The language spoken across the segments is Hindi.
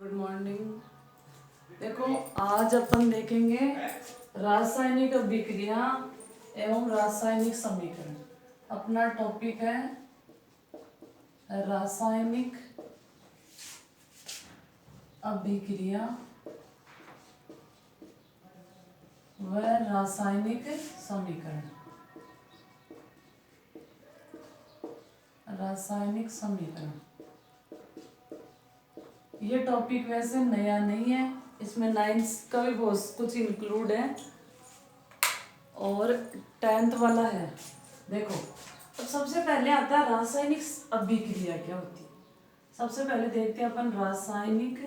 Good morning. देखो, आज अपन देखेंगे रासायनिक अभिक्रिया एवं रासायनिक समीकरण। अपना टॉपिक है रासायनिक अभिक्रिया व रासायनिक समीकरण। रासायनिक समीकरण ये टॉपिक वैसे नया नहीं है, इसमें 9th का भी बहुत कुछ इंक्लूड है और 10th वाला है। देखो, अब सबसे पहले आता है रासायनिक अभिक्रिया क्या होती है। सबसे पहले देखते हैं अपन रासायनिक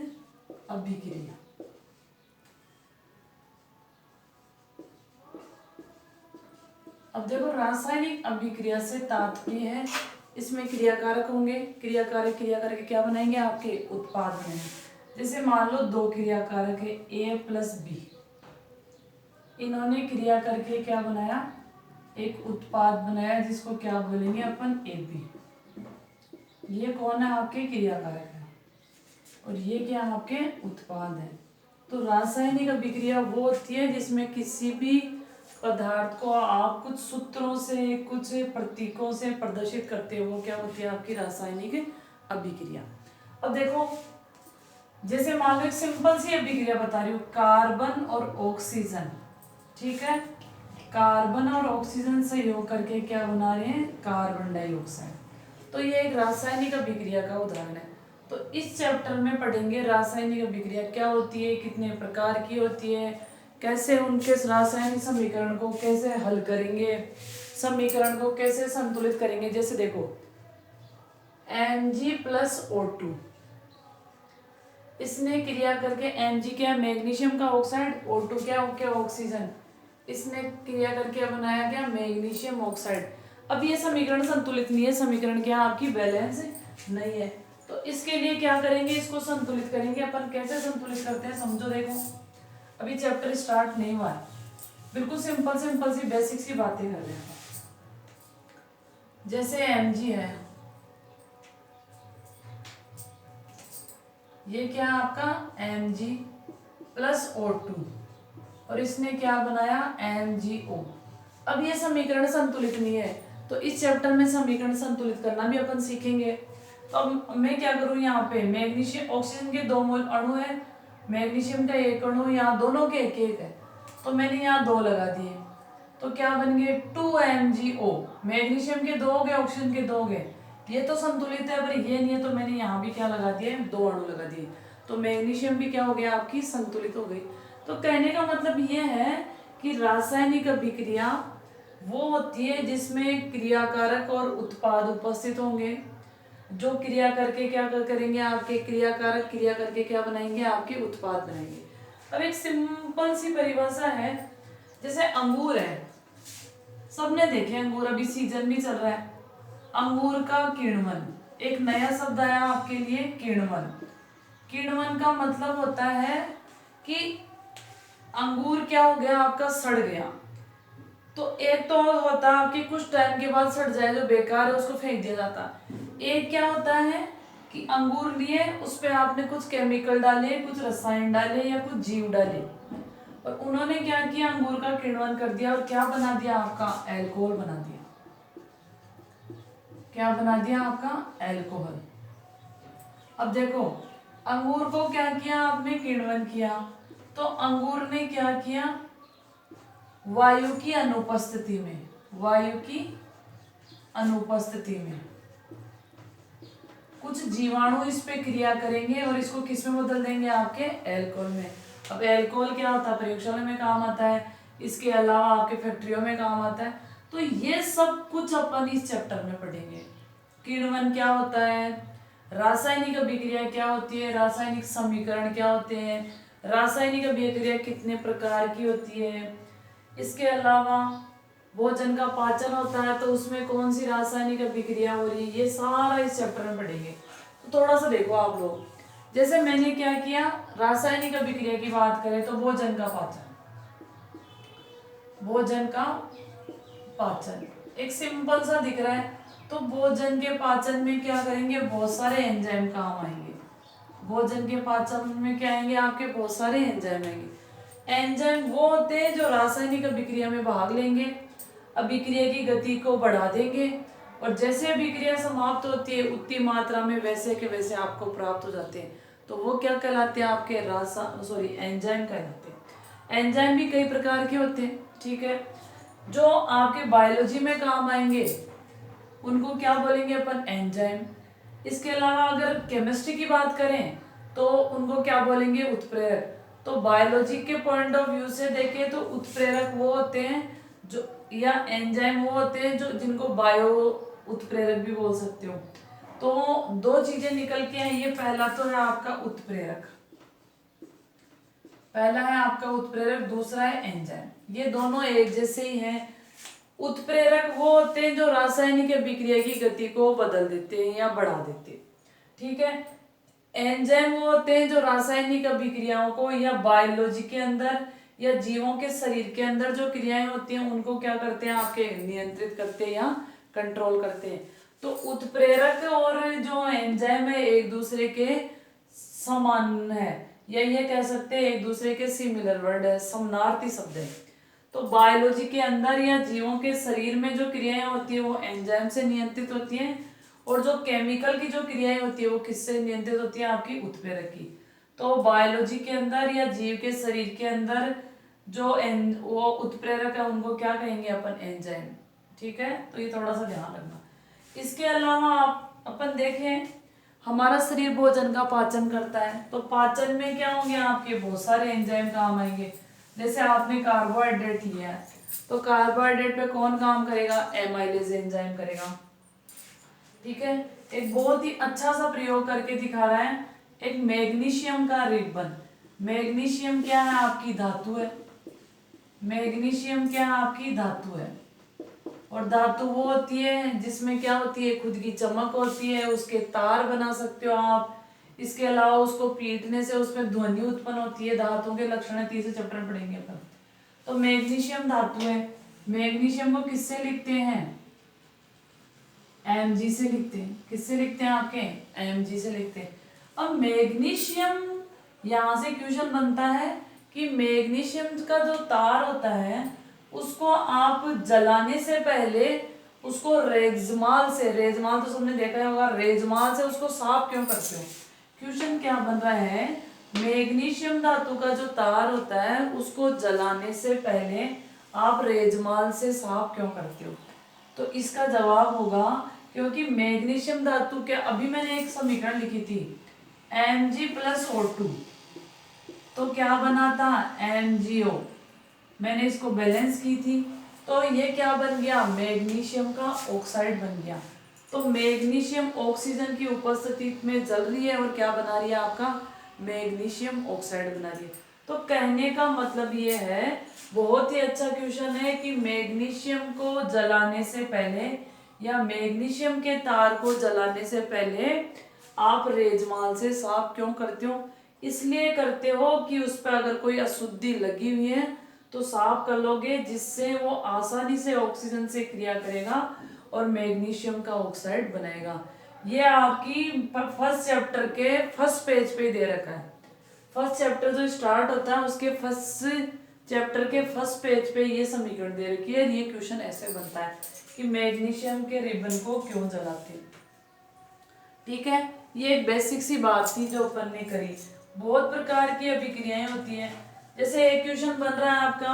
अभिक्रिया। अब देखो, रासायनिक अभिक्रिया से तात्पर्य है इसमें क्रियाकारक होंगे, क्रियाकारक क्या बनाएंगे, आपके उत्पाद बनेंगे। जैसे मान लो दो क्रियाकारक है A प्लस B, इन्होंने क्रिया करके क्या बनाया, एक उत्पाद बनाया जिसको क्या बोलेंगे अपन AB। ये कौन है, आपके क्रियाकारक है और ये क्या आपके उत्पाद है। तो रासायनिक अभिक्रिया वो होती है जिसमें किसी भी पदार्थ को आप कुछ सूत्रों से, कुछ प्रतीकों से प्रदर्शित करते हो, वो क्या होती है आपकी रासायनिक अभिक्रिया। अब देखो, जैसे मान लो एक सिंपल सी अभिक्रिया बता रही हूँ, कार्बन और ऑक्सीजन, ठीक है। कार्बन और ऑक्सीजन संयोग करके क्या बना रहे हैं, कार्बन डाइऑक्साइड। तो ये एक रासायनिक अभिक्रिया का उदाहरण है। तो इस चैप्टर में पढ़ेंगे रासायनिक अभिक्रिया क्या होती है, कितने प्रकार की होती है, कैसे उनके रासायनिक समीकरण को कैसे हल करेंगे, समीकरण को कैसे संतुलित करेंगे। जैसे देखो, Mg प्लस O2, इसने क्रिया करके Mg क्या, मैग्नीशियम का ऑक्साइड, O2 क्या ऑक्सीजन, इसने क्रिया करके बनाया क्या, मैग्नीशियम ऑक्साइड। अब ये समीकरण संतुलित नहीं है, समीकरण क्या आपकी बैलेंस नहीं है। तो इसके लिए क्या करेंगे, इसको संतुलित करेंगे। अपन कैसे संतुलित करते हैं समझो। देखो, अभी चैप्टर स्टार्ट नहीं हुआ है, बिल्कुल सिंपल सी बेसिक सी बातें कर रहे हैं। जैसे Mg है, ये क्या आपका Mg प्लस O2 और इसने क्या बनाया MgO। अब ये समीकरण संतुलित नहीं है, तो इस चैप्टर में समीकरण संतुलित करना भी अपन सीखेंगे। तो अब मैं क्या करूं, यहाँ पे मैग्नीशियम ऑक्सीजन के 2 मोल अणु है, मैग्नीशियम का 1 अणु, यहाँ दोनों के 1 है, तो मैंने यहाँ 2 लगा दिए। तो क्या बन गए 2MgO। मैग्नीशियम के 2 हो गए, ऑक्सीजन के 2 हो गए, ये तो संतुलित है, पर ये नहीं है, तो मैंने यहाँ भी क्या लगा दिए, 2 अणु लगा दिए। तो मैग्नीशियम भी क्या हो गया आपकी, संतुलित हो गई। तो कहने का मतलब ये है कि रासायनिक अभिक्रिया वो होती है जिसमें क्रियाकारक और उत्पाद उपस्थित होंगे, जो क्रिया करके क्या करेंगे, आपके क्रियाकारक क्रिया करके क्या बनाएंगे, आपके उत्पाद बनाएंगे। अब एक सिंपल सी परिभाषा है, जैसे अंगूर है, सबने देखे अंगूर, अभी सीजन भी चल रहा है। अंगूर का किण्वन, एक नया शब्द आया आपके लिए, किण्वन। किण्वन का मतलब होता है कि अंगूर क्या हो गया आपका, सड़ गया। तो एक तो होता है आपकी कुछ टाइम के बाद सड़ जाए, जो बेकार है उसको फेंक दिया जाता। एक क्या होता है कि अंगूर लिए, उस पे आपने कुछ केमिकल डाले, कुछ रसायन डाले या कुछ जीव डाले, और उन्होंने क्या किया, अंगूर का किण्वन कर दिया और क्या बना दिया आपका, एल्कोहल बना दिया। क्या बना दिया आपका, एल्कोहल। अब देखो, अंगूर को क्या किया आपने, किण्वन किया, तो अंगूर ने क्या किया, वायु की अनुपस्थिति में, वायु की अनुपस्थिति में कुछ जीवाणु इस पे क्रिया करेंगे और इसको किस में बदल देंगे, आपके एल्कोहल में। अब एल्कोहल क्या होता है, प्रयोगशाला में काम आता है, इसके अलावा आपके फैक्ट्रियों में काम आता है। तो ये सब कुछ अपन इस चैप्टर में पढ़ेंगे। किण्वन क्या होता है, रासायनिक अभिक्रिया क्या होती है, रासायनिक समीकरण क्या होते हैं, रासायनिक अभिक्रिया कितने प्रकार की होती है, इसके अलावा भोजन का पाचन होता है तो उसमें कौन सी रासायनिक अभिक्रिया हो रही है, ये सारा इस चैप्टर में पढ़ेंगे। तो थोड़ा सा देखो आप लोग, जैसे मैंने क्या किया, रासायनिक अभिक्रिया की बात करें तो भोजन का पाचन, भोजन का पाचन एक सिंपल सा दिख रहा है। तो भोजन के पाचन में क्या करेंगे, बहुत सारे एंजाइम काम आएंगे, भोजन के पाचन में क्या आएंगे आपके, बहुत सारे एंजाइम आएंगे। एंजाइम वो होते हैं जो रासायनिक अभिक्रिया में भाग लेंगे, अभिक्रिया की गति को बढ़ा देंगे, और जैसे अभिक्रिया समाप्त होती है उतनी मात्रा में वैसे के वैसे आपको प्राप्त हो जाते हैं। तो वो क्या कहलाते हैं आपके एंजाइम कहलाते हैं। एंजाइम भी कई प्रकार के होते हैं, ठीक है, जो आपके बायोलॉजी में काम आएंगे उनको क्या बोलेंगे अपन, एंजाइम। इसके अलावा अगर केमिस्ट्री की बात करें तो उनको क्या बोलेंगे, उत्प्रेरक। तो बायोलॉजी के पॉइंट ऑफ व्यू से देखें तो उत्प्रेरक वो होते हैं जो, या एंजाइम वो होते हैं जो जिनको बायो उत्प्रेरक भी बोल सकते हो। तो दो चीजें निकल के आई, ये पहला तो है आपका उत्प्रेरक, पहला है आपका उत्प्रेरक, दूसरा है एंजाइम। ये दोनों एक जैसे ही हैं। उत्प्रेरक वो होते हैं जो रासायनिक अभिक्रिया की गति को बदल देते हैं या बढ़ा देते हैं, ठीक है। एंजाइम वो होते हैं जो रासायनिक अभिक्रियाओं को या बायोलॉजी के अंदर या जीवों के शरीर के अंदर जो क्रियाएं होती हैं उनको क्या करते हैं आपके, नियंत्रित करते हैं या कंट्रोल करते हैं। तो उत्प्रेरक और जो एंजाइम है एक दूसरे के समान है, या ये कह सकते हैं एक दूसरे के सिमिलर वर्ड है, समानार्थी शब्द है। तो बायोलॉजी के अंदर या जीवों के शरीर में जो क्रियाएं होती है वो एंजाइम से नियंत्रित होती हैं, और जो केमिकल की जो क्रियाएं होती है वो किससे नियंत्रित होती है, आपकी उत्प्रेरक की। तो बायोलॉजी के अंदर या जीव के शरीर के अंदर जो वो उत्प्रेरक है उनको क्या कहेंगे अपन, एंजाइम, ठीक है। तो ये थोड़ा सा ध्यान रखना। इसके अलावा आप अपन देखें, हमारा शरीर भोजन का पाचन करता है, तो पाचन में क्या होंगे आपके, बहुत सारे एंजाइम काम आएंगे। जैसे आपने कार्बोहाइड्रेट लिया है तो कार्बोहाइड्रेट पे कौन काम करेगा, एमाइलेज एंजाइम करेगा, ठीक है। एक बहुत ही अच्छा सा प्रयोग करके दिखा रहा है, एक मैग्नीशियम का रिबन। मैग्नीशियम क्या है, आपकी धातु है। मैग्नीशियम क्या है, आपकी धातु है, और धातु वो होती है जिसमें क्या होती है, खुद की चमक होती है, उसके तार बना सकते हो आप। इसके अलावा उसको पीटने से उसमें ध्वनि उत्पन्न होती है। धातुओं के लक्षण तीसरे चैप्टर में पढ़ेंगे अपन। तो मैग्नीशियम धातु है। मैग्नीशियम को किससे लिखते हैं, Mg से लिखते हैं। किससे लिखते हैं आपके, Mg से लिखते हैं। अब मैग्नीशियम, यहाँ से क्वेश्चन बनता है कि मैग्नीशियम का जो तार होता है उसको आप जलाने से पहले उसको रेजमाल से, रेजमाल तो सबने देखा होगा, रेजमाल से उसको साफ क्यों करते हो। क्वेश्चन क्या बन रहा है, मैग्नीशियम धातु का जो तार होता है उसको जलाने से पहले आप रेजमाल से साफ क्यों करते हो। तो इसका जवाब होगा क्योंकि मैग्नीशियम धातु के, अभी मैंने एक समीकरण लिखी थी Mg+O2, तो क्या बना था, MgO। मैंने इसको बैलेंस की थी तो ये क्या बन गया, मैग्नीशियम का ऑक्साइड बन गया। तो मैग्नीशियम ऑक्सीजन की उपस्थिति में जल रही है और क्या बना रही है, आपका मैग्नीशियम ऑक्साइड बना रही है। तो कहने का मतलब ये है, बहुत ही अच्छा क्वेश्चन है कि मैग्नीशियम को जलाने से पहले या मैग्नीशियम के तार को जलाने से पहले आप रेजमाल से साफ क्यों करते हो। इसलिए करते हो कि उस पर अगर कोई अशुद्धि लगी हुई है तो साफ कर लोगे, जिससे वो आसानी से ऑक्सीजन से क्रिया करेगा और मैग्नीशियम का ऑक्साइड बनाएगा। ये आपकी फर्स्ट चैप्टर के फर्स्ट पेज पे दे रखा है। फर्स्ट चैप्टर जो स्टार्ट होता है उसके फर्स्ट चैप्टर के फर्स्ट पेज पे ये समीकरण दे रखी है। ये क्वेश्चन ऐसे बनता है कि मैग्नीशियम के रिबन को क्यों जलाते हैं, ठीक है। ये एक बेसिक सी बात थी जो अपन ने करी। बहुत प्रकार की अभिक्रियाएं होती हैं। जैसे एक क्वेश्चन बन रहा है आपका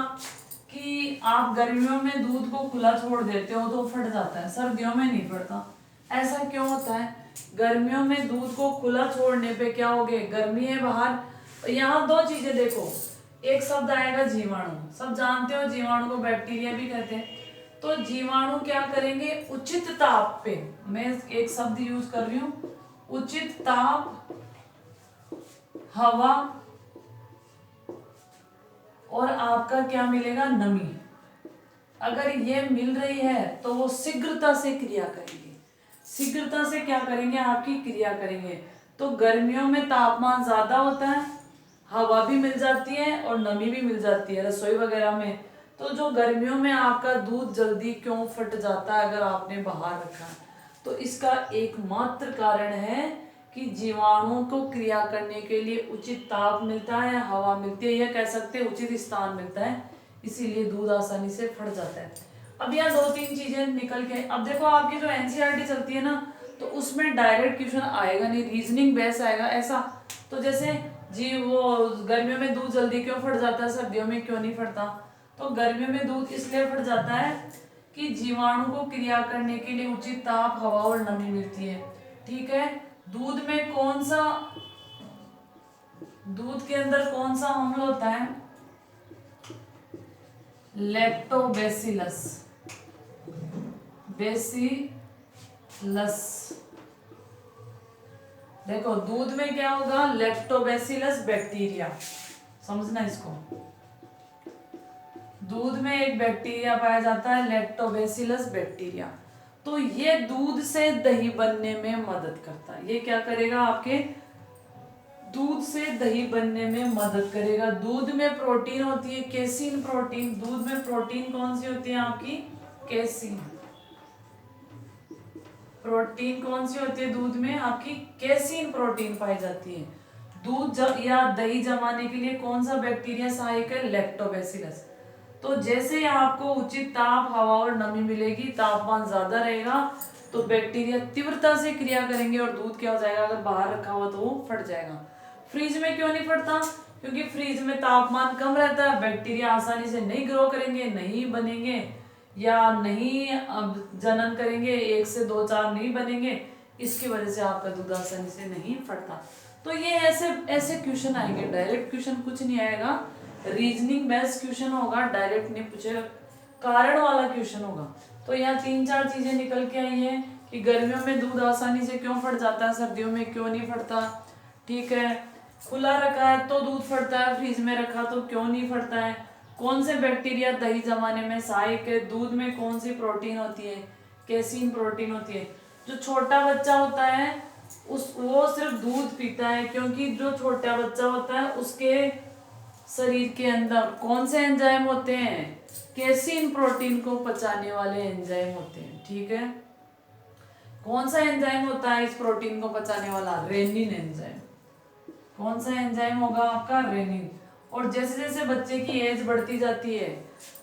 कि आप गर्मियों में दूध को खुला छोड़ देते हो तो फट जाता है, सर्दियों में नहीं फटता, ऐसा क्यों होता है। गर्मियों में दूध को खुला छोड़ने पे क्या होगे, गर्मी है बाहर। यहाँ दो चीजें देखो, एक शब्द आएगा जीवाणु, सब जानते हो जीवाणु को बैक्टीरिया भी कहते हैं। तो जीवाणु क्या करेंगे, उचित ताप पे, मैं एक शब्द यूज कर रही हूँ, उचित ताप, हवा और आपका क्या मिलेगा, नमी। अगर ये मिल रही है तो वो शीघ्रता से क्रिया करेंगे। शीघ्रता से क्या करेंगे, आपकी क्रिया करेंगे। तो गर्मियों में तापमान ज्यादा होता है, हवा भी मिल जाती है और नमी भी मिल जाती है रसोई वगैरह में। तो जो गर्मियों में आपका दूध जल्दी क्यों फट जाता है अगर आपने बाहर रखा है, तो इसका एकमात्र कारण है कि जीवाणुओं को क्रिया करने के लिए उचित ताप मिलता है, हवा मिलती है, या कह सकते हैं उचित स्थान मिलता है, इसीलिए दूध आसानी से फट जाता है। अब यहाँ 2-3 चीजें निकल के, अब देखो आपकी जो एनसीईआरटी चलती है ना, तो उसमें डायरेक्ट क्वेश्चन आएगा नहीं, रीजनिंग बेस आएगा ऐसा। तो जैसे जी वो गर्मियों में दूध जल्दी क्यों फट जाता है, सर्दियों में क्यों नहीं फटता? तो गर्मियों में दूध इसलिए फट जाता है कि जीवाणु को क्रिया करने के लिए उचित ताप, हवा और नमी मिलती है। ठीक है, दूध में कौन सा, दूध के अंदर कौन सा अम्ल होता है? Lactobacillus, bacillus. देखो दूध में क्या होगा? लैक्टोबैसिलस बैक्टीरिया, समझना इसको। दूध में एक बैक्टीरिया पाया जाता है, लैक्टोबैसिलस बैक्टीरिया। तो ये दूध से दही बनने में मदद करता है। ये क्या करेगा? आपके दूध से दही बनने में मदद करेगा। दूध में प्रोटीन होती है, केसिन प्रोटीन। दूध में प्रोटीन कौन सी होती है आपकी? केसिन। प्रोटीन कौन सी होती है दूध में? आपकी केसिन प्रोटीन पाई जाती है। दूध या दही जमाने के लिए कौन सा बैक्टीरिया सहायक है? लैक्टोबैसिलस। तो जैसे आपको उचित ताप, हवा और नमी मिलेगी, तापमान ज्यादा रहेगा, तो बैक्टीरिया तीव्रता से क्रिया करेंगे और दूध क्या हो जाएगा? अगर बाहर रखा हुआ तो वो फट जाएगा। फ्रीज में क्यों नहीं फटता? क्योंकि फ्रीज में तापमान कम रहता है, बैक्टीरिया आसानी से नहीं ग्रो करेंगे, नहीं बनेंगे, या नहीं अब जनन करेंगे, 1 से 2, 4 नहीं बनेंगे। इसकी वजह से आपका दूध आसानी से नहीं फटता। तो ये ऐसे ऐसे क्वेश्चन आएंगे, डायरेक्ट क्वेश्चन कुछ नहीं आएगा, रीजनिंग बेस्ड क्वेश्चन होगा, डायरेक्ट नहीं पूछेगा, कारण वाला क्वेश्चन होगा। तो यहाँ 3-4 चीजें निकल के आई है कि गर्मियों में दूध आसानी से क्यों फट जाता है, सर्दियों में क्यों नहीं फटता। ठीक है, खुला रखा है तो दूध फटता है, फ्रीज में रखा तो क्यों नहीं फटता है। कौन से बैक्टीरिया दही जमाने में सहायक है। दूध में कौन सी प्रोटीन होती है? केसिन प्रोटीन होती है। जो छोटा बच्चा होता है वो सिर्फ दूध पीता है, क्योंकि जो छोटा बच्चा होता है उसके शरीर के अंदर कौन से एंजाइम होते हैं? केसिन प्रोटीन को पचाने वाले एंजाइम होते हैं। ठीक है, कौन सा एंजाइम होता है इस प्रोटीन को पचाने वाला? Rennin enzyme. कौन सा एंजाइम होगा आपका? रेनिन। और जैसे जैसे बच्चे की एज बढ़ती जाती है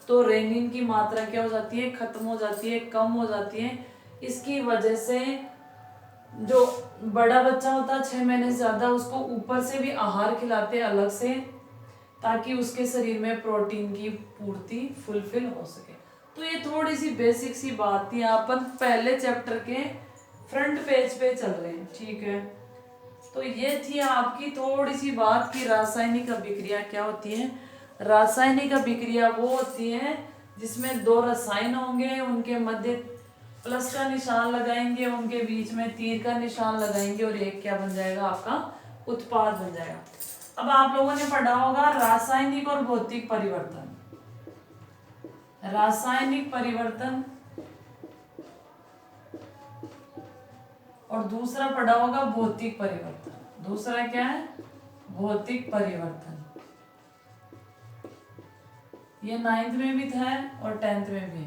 तो रेनिन की मात्रा क्या हो जाती है? खत्म हो जाती है, कम हो जाती है। इसकी वजह से जो बड़ा बच्चा होता है 6 महीने से ज्यादा, उसको ऊपर से भी आहार खिलाते हैं अलग से, ताकि उसके शरीर में प्रोटीन की पूर्ति फुलफिल हो सके। तो ये थोड़ी सी बेसिक सी बात थी, अपन पहले चैप्टर के फ्रंट पेज पे चल रहे हैं। ठीक है, तो ये थी आपकी थोड़ी सी बात की रासायनिक अभिक्रिया क्या होती है। रासायनिक अभिक्रिया वो होती है जिसमें 2 रसायन होंगे, उनके मध्य प्लस का निशान लगाएंगे, उनके बीच में तीर का निशान लगाएंगे, और एक क्या बन जाएगा? आपका उत्पाद बन जाएगा। अब आप लोगों ने पढ़ा होगा रासायनिक और भौतिक परिवर्तन। रासायनिक परिवर्तन, और दूसरा पढ़ा होगा भौतिक परिवर्तन। दूसरा क्या है? भौतिक परिवर्तन। ये 9th में भी था और 10th में भी।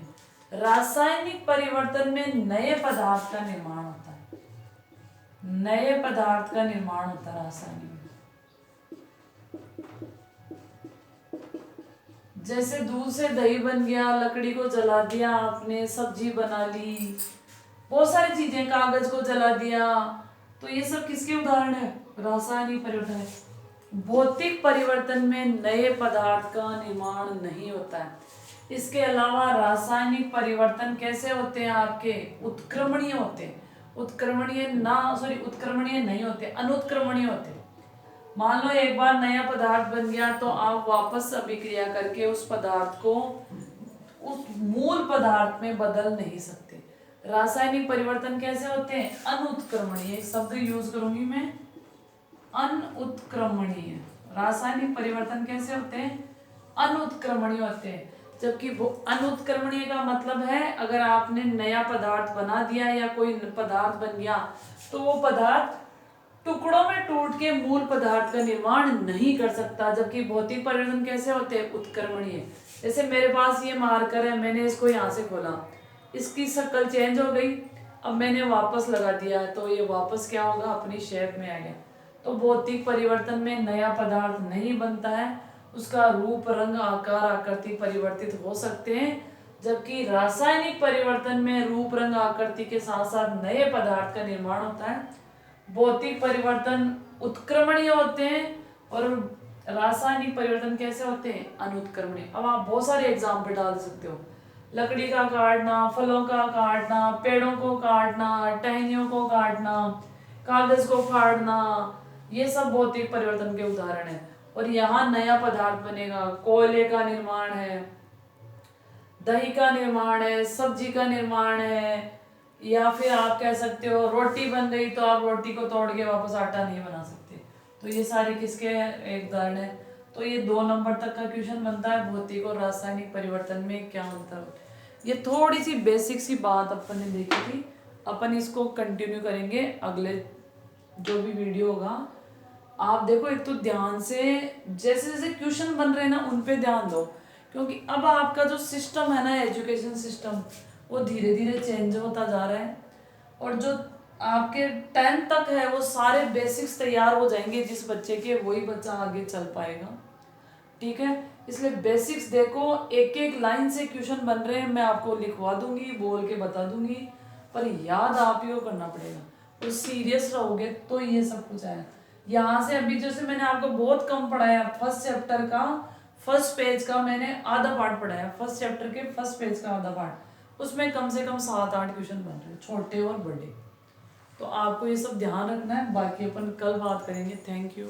रासायनिक परिवर्तन में नए पदार्थ का निर्माण होता है। नए पदार्थ का निर्माण होता है रासायनिक। जैसे दूध से दही बन गया, लकड़ी को जला दिया आपने, सब्जी बना ली, बहुत सारी चीजें, कागज को जला दिया, तो ये सब किसके उदाहरण है? रासायनिक परिवर्तन है। भौतिक परिवर्तन में नए पदार्थ का निर्माण नहीं होता है। इसके अलावा रासायनिक परिवर्तन कैसे होते हैं आपके? उत्क्रमणीय होते हैं। उत्क्रमणीय नहीं होते, अनुत्क्रमणीय होते हैं। मान लो एक बार नया पदार्थ बन गया तो आप वापस अभिक्रिया करके उस पदार्थ को उस मूल पदार्थ में बदल नहीं सकते। रासायनिक परिवर्तन कैसे होते हैं? अनुत्क्रमणीय शब्द यूज करूंगी मैं, अनुत्क्रमणीय। रासायनिक परिवर्तन कैसे होते हैं? अनुत्क्रमणीय होते हैं। जबकि अनुत्क्रमणीय का मतलब है अगर आपने नया पदार्थ बना दिया या कोई पदार्थ बन गया तो वो पदार्थ टुकड़ों में टूट के मूल पदार्थ का निर्माण नहीं कर सकता। जबकि भौतिक परिवर्तन कैसे होते हैं? उत्क्रमणीय। जैसे मेरे पास ये मार्कर है, मैंने इसको यहाँ से खोला, इसकी शक्ल चेंज हो गई, अब मैंने वापस लगा दिया तो ये वापस क्या होगा, अपनी शेप में आ गया। तो भौतिक परिवर्तन में नया पदार्थ नहीं बनता है, उसका रूप रंग आकार आकृति परिवर्तित हो सकते हैं, जबकि रासायनिक परिवर्तन में रूप रंग आकृति के साथ साथ नए पदार्थ का निर्माण होता है। भौतिक परिवर्तन उत्क्रमणीय होते हैं और रासायनिक परिवर्तन कैसे होते हैं, अनुत्क्रमणीय। अब आप बहुत सारे एग्जाम्पल डाल सकते हो, लकड़ी का काटना, फलों का काटना, पेड़ों को काटना, टहनियों को काटना, कागज को फाड़ना, ये सब भौतिक परिवर्तन के उदाहरण हैं। और यहाँ नया पदार्थ बनेगा, कोयले का निर्माण है, दही का निर्माण है, सब्जी का निर्माण है, या फिर आप कह सकते हो रोटी बन गई तो आप रोटी को तोड़ के वापस आटा नहीं बना सकते। तो ये सारे किसके एक उदाहरण है। तो ये 2 नंबर तक का क्वेश्चन बनता है, भौतिक और रासायनिक परिवर्तन में क्या अंतर है। ये थोड़ी सी बेसिक सी बात अपन ने देखी थी, अपन इसको कंटिन्यू करेंगे अगले जो भी वीडियो होगा। आप देखो एक तो ध्यान से जैसे जैसे क्वेश्चन बन रहे हैं ना उन पे ध्यान दो, क्योंकि अब आपका जो सिस्टम है ना, एजुकेशन सिस्टम, वो धीरे धीरे चेंज होता जा रहा है। और जो आपके 10th तक है वो सारे बेसिक्स तैयार हो जाएंगे जिस बच्चे के, वही बच्चा आगे चल पाएगा। ठीक है, इसलिए बेसिक्स देखो, एक एक लाइन से क्वेश्चन बन रहे हैं, मैं आपको लिखवा दूंगी, बोल के बता दूंगी, पर याद आप ही को करना पड़ेगा। तो सीरियस रहोगे तो ये सब कुछ आएगा। यहाँ से अभी जैसे मैंने आपको बहुत कम पढ़ाया, फर्स्ट चैप्टर का फर्स्ट पेज का मैंने आधा पार्ट पढ़ाया, फर्स्ट चैप्टर के फर्स्ट पेज का आधा पार्ट, उसमें कम से कम 7-8 क्वेश्चन बन रहे हैं, छोटे और बड़े। तो आपको ये सब ध्यान रखना है, बाकी अपन कल बात करेंगे। Thank you.